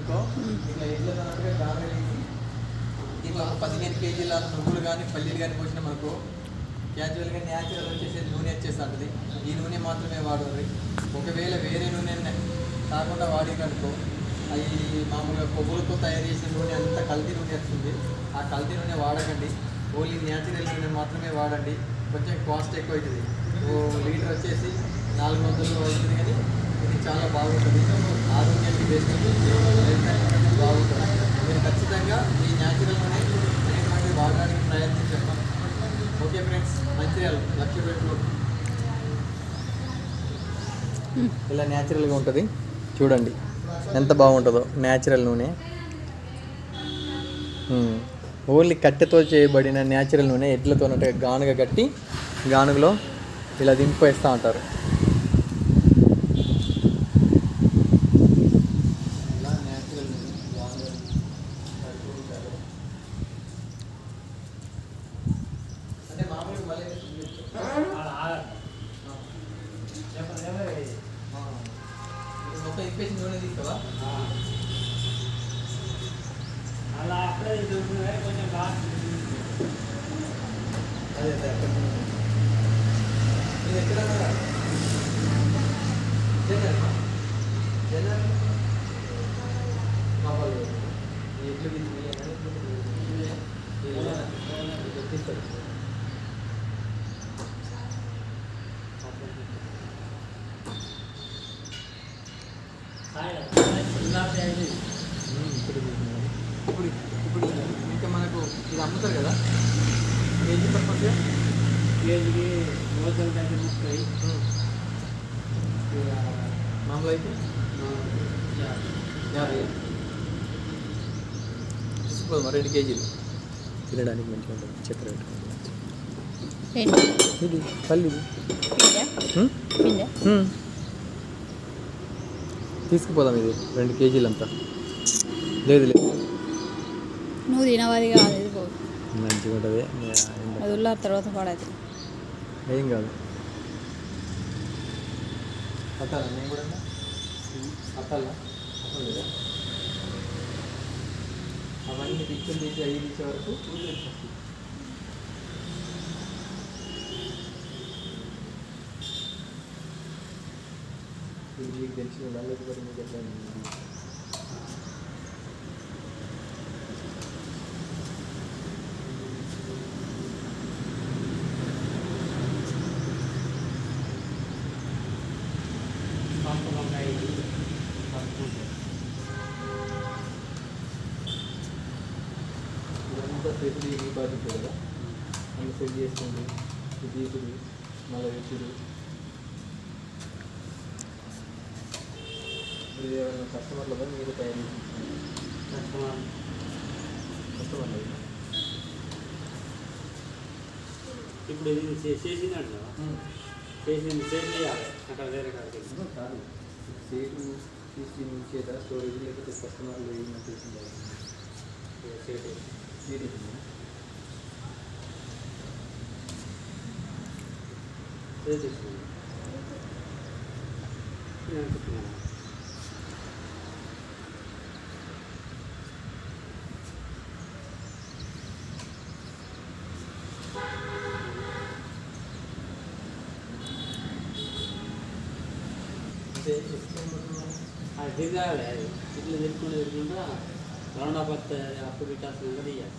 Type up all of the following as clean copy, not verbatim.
అనుకో ఇట్లా ఎట్లా అన్నట్టుగా గానుగ వేసి దీంట్లో ఒక 15 కేజీల నువ్వులు కానీ పల్లీలు కానీ పోసినాం అనుకో క్యాజువల్గా న్యాచురల్ వచ్చేసి నూనె వచ్చేస్తుంది. ఈ నూనె మాత్రమే వాడాలి. ఒకవేళ వేరే నూనె కాకుండా వాడిననుకో అవి మామూలుగా కొవ్వులతో తయారు చేసిన నూనె అంతా కల్తీ నూనె వస్తుంది. ఆ కల్తీ నూనె వాడకండి. ఓన్లీ న్యాచురల్ నూనె మాత్రమే వాడండి. కొంచెం కాస్ట్ ఎక్కువ అవుతుంది. లీటర్ వచ్చేసి 400 అవుతుంది, కానీ ఇది చాలా బాగుంటుంది. ఆరోగ్యానికి బెస్ట్, బాగుంటుంది. మీరు ఖచ్చితంగా ఈ న్యాచురల్ నూనె అనేటువంటి వాడడానికి ప్రయత్నించండి. Okay friends, Mancherial Lakshmipeta road ఇలా న్యాచురల్గా ఉంటుంది. చూడండి ఎంత బాగుంటుందో న్యాచురల్ నూనె. ఓన్లీ కట్టెతో చేయబడిన న్యాచురల్ నూనె ఎడ్లతో గానుగ కట్టి గానుగలో ఇలా దింపేస్తూ ఉంటారు. ఇలా న్యాచురల్ నూనె అంటే మామూలుగా మళ్ళీ మొత్తం ఇప్పేసి నూనె తీస్తావా? అలా అప్పుడే కొంచెం అదే ఇది ఎక్కడ జనరల్ మా వాళ్ళు ఎట్లు తెప్పిస్తారు. ఇప్పుడు ఇప్పుడు ఇంకా మనకు ఇది అమ్ముతారు కదా, కేజీ పర్పస్గా కేజీకి హోల్సేల్ అయితే 30, మామూలు అయితే 50. తీసుకోమా 2 కేజీలు తినడానికి మంచిగా ఉంటుంది. చక్కెర ఇది పల్లిది తీసుకుపోదాం. ఇది 2 కేజీలు అంతా. లేదు లేదు నువ్వు తినవది కాదు, ఇది మంచిగా ఉంటుంది. అది ఉల్ల తర్వాత పడది, ఏం కాదు. అట్టాలా నేను కూడా అట్టాలా లేదా అవన్నీ పిచ్చులు తీసి అవి తీసే వరకు మీకు తెలిసి ఉండాలి. లేకపోతే మీకు ఎట్లా ఇదంతా సెట్లు ఈ బాధ్యత కదా, అన్ని సెట్ చేసుకోండి. ఇది ఇప్పుడు మళ్ళీ వెచ్చుడు. ఇది ఏమైనా కస్టమర్లు కదా మీరు తయారు కస్టమర్లు ఇప్పుడు ఇది చేసిందంట చేసింది సేల్ చేయాలి అక్కడ వేరే కాడికి కాదు. సేటు తీసి ఉంచేదా స్టోరేజ్, లేకపోతే కస్టమర్లు ఏమైనా చేసిందా? సేటు సీట్ తీసుకున్నాను. అది దిగాలి. అది ఇట్లా తిరుక్కుంటా రౌండ్ అప్ వస్తే అప్పుడు పెట్టాల్సిన తీయాలి.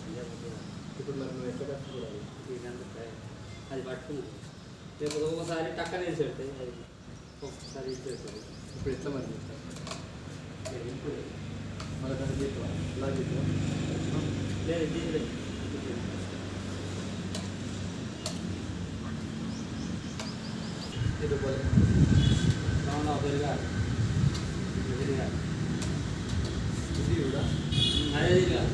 ఇప్పుడు మరి నువ్వు ఎక్కడ చూడాలి? అది పట్టుకున్నాను. లేకపోతే ఒకసారి టక్కన వేసి పెడతాయి, అది ఒక్కసారి ఇచ్చేస్తుంది. ఇప్పుడు ఎట్లా మరి ఇప్పుడు మళ్ళీ దాన్ని చేస్తావా? ఇలా చేస్తావా? లేదు తీయలేదు. రౌండ్ అప్ తిరగాలి. తిరగాలి ఇది కూడా అదే తిరగాలి.